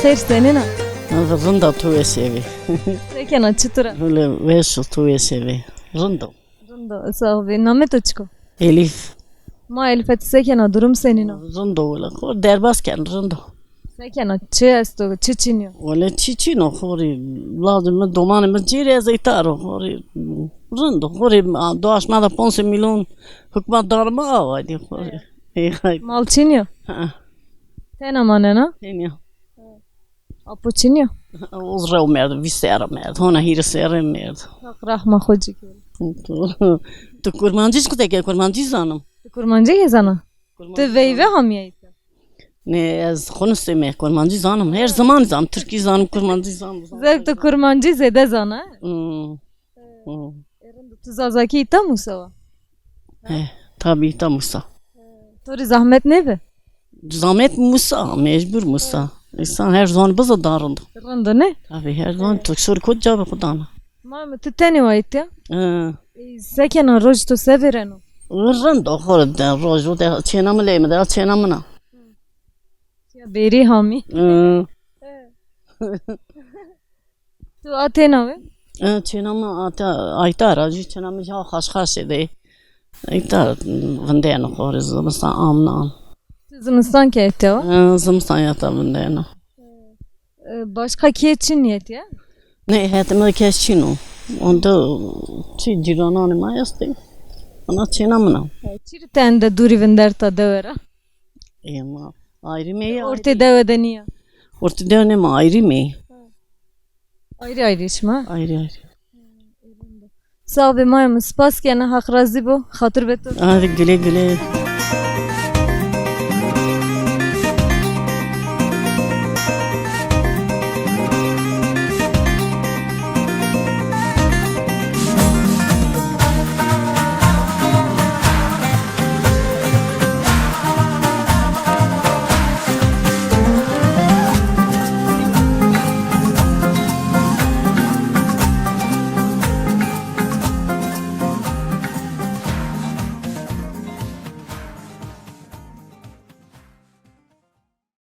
خیر سنینا رندا توی سیوی سکنا چطوره ولی ویسو توی سیوی رندو رندو صاحبی نامه تو چیکو Elif ما الفت سکنا durum سنینا رندو ولی خور درباز کن رندو سکنا چه است و چه چینیو ولی چی نو خوری لازم دومانی مجیری از ایتارو خوری رندو خوری داشت مادا 5 میلیون حکمت دارما آوادی خوری مال چینیو تنا مانه نه اینیا اپو چینیو از رو مرد ویسر مرد هونه هیر سر مرد رحمه خوجی که تو kurmancıyız ki kurmancıyız hanım. kurmancı gezana tu veyve hamiye Ne az konuştum kurmancıyız hanım. Her zaman zam Türkiye zanım kurmancıyız zanım. zek tu kurmancı zede zana tu zazaki ita musava Tabii tam Musa. tori zahmet ne be Zahmet Musa mecbur Musa. İnsan her zaman bize darındı. randa ne Tabii her zaman tıksır koca bir kudana. ma tu teni vayt ya sekena roj tu severeno Rındo horda rojo da çenamı leyme da çenamı na. ya beri hami tu atena ve Çenamı ata ayta racı çenamı ya haş ede. Ayta vandena horiz zamstan amna. zimistan ke ette va Zamstan yata vandena. başka ki için niyet ya Ne hayatımda keşçino. Onda çi ciranane mayastı. Ana çenamı na. çirten de duri venderta devera Ema ayrı mı? orte devede niye Ortada ne mi ayrı mı? ayrı ayrı işma Ayrı. sağ ve mayam spas kena hak razı bu hatır beto Hadi güle güle.